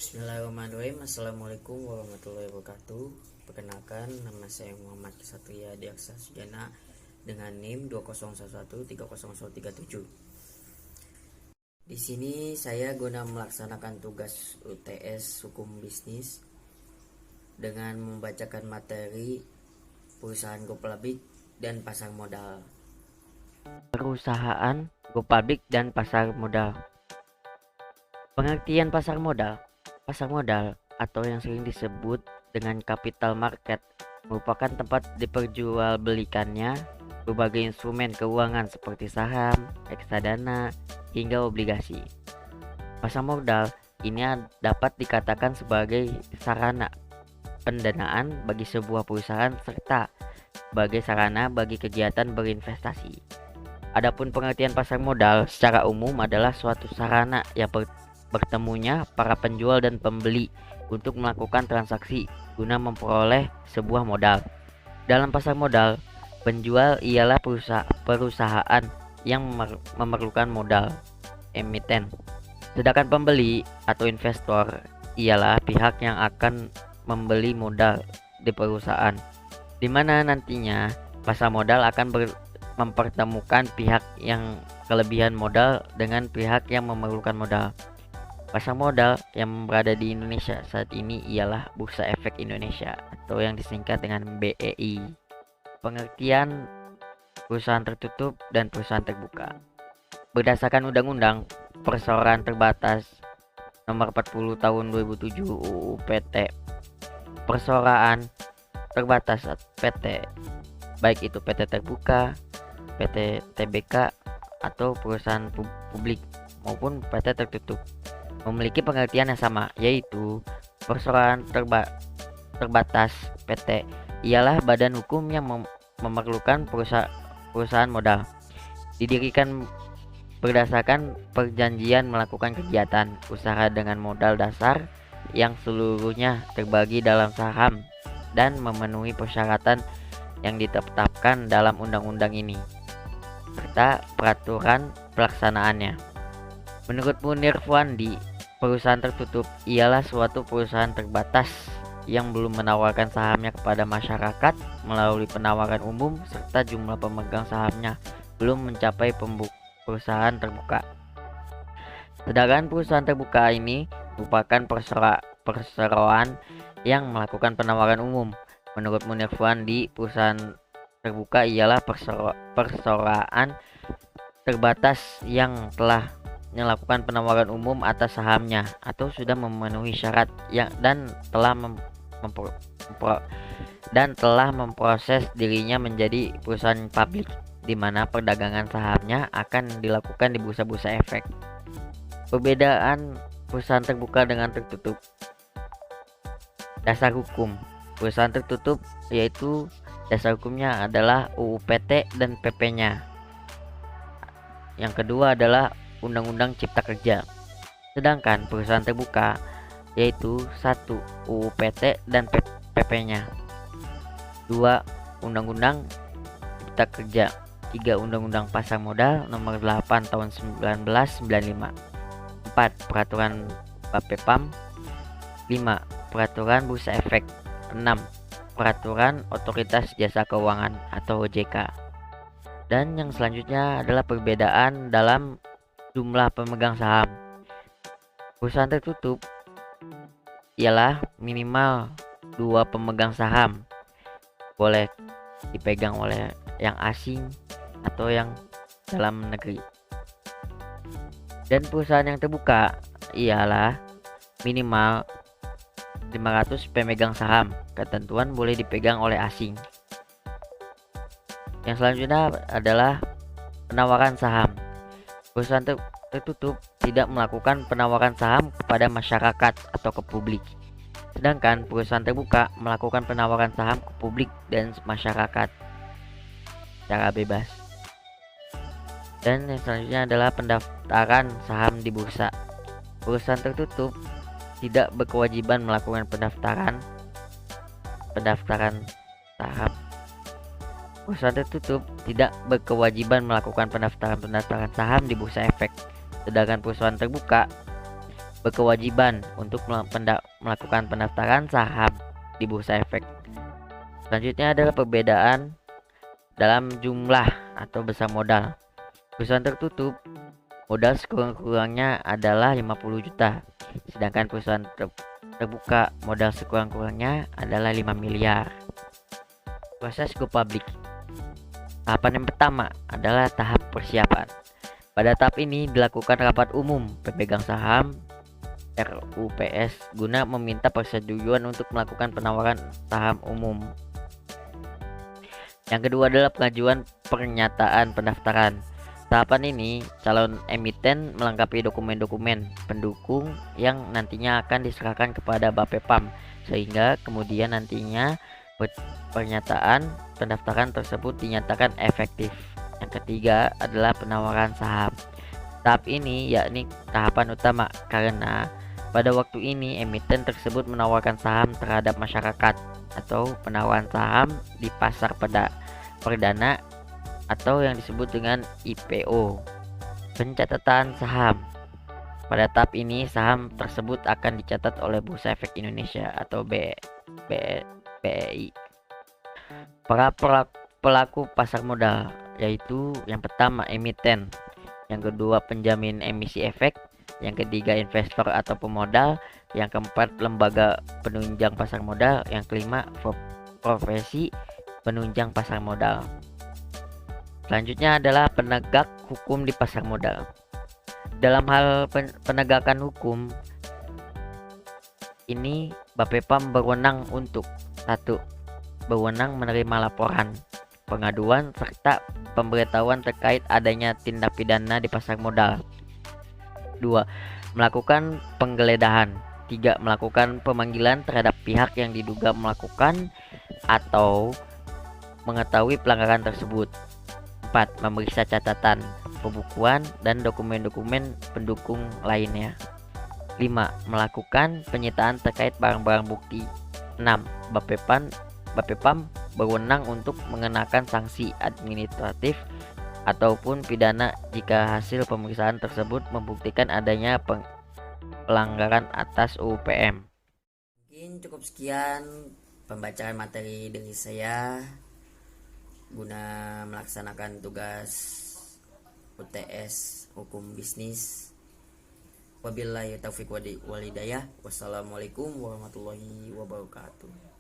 Bismillahirrahmanirrahim. Assalamualaikum warahmatullahi wabarakatuh. Perkenalkan, nama saya Muhammad Satria Diaksa Sujana dengan NIM 2011301037. Di sini saya guna melaksanakan tugas UTS Hukum Bisnis dengan membacakan materi perusahaan go public dan pasar modal. Perusahaan go public dan pasar modal. Pengertian pasar modal. Pasar modal atau yang sering disebut dengan capital market merupakan tempat diperjualbelikannya berbagai instrumen keuangan seperti saham, reksadana, hingga obligasi. Pasar modal ini dapat dikatakan sebagai sarana pendanaan bagi sebuah perusahaan serta sebagai sarana bagi kegiatan berinvestasi. Adapun pengertian pasar modal secara umum adalah suatu sarana yang bertemunya para penjual dan pembeli untuk melakukan transaksi guna memperoleh sebuah modal. Dalam pasar modal, penjual ialah perusahaan yang memerlukan modal, emiten. Sedangkan pembeli atau investor ialah pihak yang akan membeli modal di perusahaan, di mana nantinya pasar modal akan mempertemukan pihak yang kelebihan modal dengan pihak yang memerlukan modal. Pasar modal yang berada di Indonesia saat ini ialah Bursa Efek Indonesia atau yang disingkat dengan BEI. Pengertian perusahaan tertutup dan perusahaan terbuka. Berdasarkan Undang-Undang Perseroan Terbatas Nomor 40 Tahun 2007 UU PT, perseroan terbatas PT, baik itu PT terbuka, PT TBK atau perusahaan publik maupun PT tertutup, memiliki pengertian yang sama, yaitu perseroan terbatas PT ialah badan hukum yang memerlukan perusahaan modal, didirikan berdasarkan perjanjian melakukan kegiatan usaha dengan modal dasar yang seluruhnya terbagi dalam saham dan memenuhi persyaratan yang ditetapkan dalam undang-undang ini serta peraturan pelaksanaannya. Menurut Munir Fuandi, perusahaan tertutup ialah suatu perusahaan terbatas yang belum menawarkan sahamnya kepada masyarakat melalui penawaran umum serta jumlah pemegang sahamnya belum mencapai perusahaan terbuka. Sedangkan perusahaan terbuka ini merupakan perseroan yang melakukan penawaran umum. Menurut Munir Fuandi, perusahaan terbuka ialah perseroan terbatas yang telah melakukan penawaran umum atas sahamnya atau sudah memenuhi syarat dan telah memproses dirinya menjadi perusahaan publik, di mana perdagangan sahamnya akan dilakukan di bursa-bursa efek. Perbedaan perusahaan terbuka dengan tertutup. Dasar hukum perusahaan tertutup yaitu dasar hukumnya adalah UU PT dan PP-nya. Yang kedua adalah Undang-Undang Cipta Kerja. Sedangkan perusahaan terbuka yaitu 1. UU PT dan PP-nya, 2. Undang-Undang Cipta Kerja, 3. Undang-Undang Pasar Modal Nomor 8 Tahun 1995, 4. Peraturan Bapepam, 5. Peraturan Bursa Efek, 6. Peraturan Otoritas Jasa Keuangan atau OJK. Dan yang selanjutnya adalah perbedaan dalam jumlah pemegang saham. Perusahaan tertutup ialah minimal 2 pemegang saham, boleh dipegang oleh yang asing atau yang dalam negeri. Dan perusahaan yang terbuka ialah minimal 500 pemegang saham, ketentuan boleh dipegang oleh asing. Yang selanjutnya adalah penawaran saham. Perusahaan tertutup tidak melakukan penawaran saham kepada masyarakat atau ke publik. Sedangkan perusahaan terbuka melakukan penawaran saham ke publik dan masyarakat secara bebas. Dan yang selanjutnya adalah pendaftaran saham di bursa. Perusahaan tertutup tidak berkewajiban melakukan pendaftaran saham. Perusahaan tertutup tidak berkewajiban melakukan pendaftaran saham di bursa efek. Sedangkan perusahaan terbuka berkewajiban untuk melakukan pendaftaran saham di Bursa Efek. Selanjutnya adalah perbedaan dalam jumlah atau besar modal. Perusahaan tertutup modal sekurang-kurangnya adalah 50 juta, sedangkan perusahaan terbuka modal sekurang-kurangnya adalah 5 miliar. Proses go public. Tahapan yang pertama adalah tahap persiapan. Pada tahap ini dilakukan rapat umum pemegang saham RUPS guna meminta persetujuan untuk melakukan penawaran saham umum. Yang kedua adalah pengajuan pernyataan pendaftaran. Tahapan ini calon emiten melengkapi dokumen-dokumen pendukung yang nantinya akan diserahkan kepada Bapepam, sehingga kemudian nantinya pernyataan pendaftaran tersebut dinyatakan efektif. Yang ketiga adalah penawaran saham. Tahap ini yakni tahapan utama karena pada waktu ini emiten tersebut menawarkan saham terhadap masyarakat atau penawaran saham di pasar perdana atau yang disebut dengan IPO. Pencatatan saham. Pada tahap ini saham tersebut akan dicatat oleh Bursa Efek Indonesia atau BEI. Para pelaku pasar modal yaitu yang pertama emiten, yang kedua penjamin emisi efek, yang ketiga investor atau pemodal, yang keempat lembaga penunjang pasar modal, yang kelima profesi penunjang pasar modal. Selanjutnya adalah penegak hukum di pasar modal. Dalam hal penegakan hukum ini Bapepam berwenang untuk 1. Berwenang menerima laporan, pengaduan serta pemberitahuan terkait adanya tindak pidana di pasar modal. 2. Melakukan penggeledahan. 3. Melakukan pemanggilan terhadap pihak yang diduga melakukan atau mengetahui pelanggaran tersebut. 4. Memeriksa catatan, pembukuan, dan dokumen-dokumen pendukung lainnya. 5. Melakukan penyitaan terkait barang-barang bukti. 6. Bapepam berwenang untuk mengenakan sanksi administratif ataupun pidana jika hasil pemeriksaan tersebut membuktikan adanya pelanggaran atas UU-PM. Mungkin cukup sekian pembacaan materi dari saya guna melaksanakan tugas UTS Hukum Bisnis. Wabillahi taufiq walhidayah. Wassalamualaikum warahmatullahi wabarakatuh.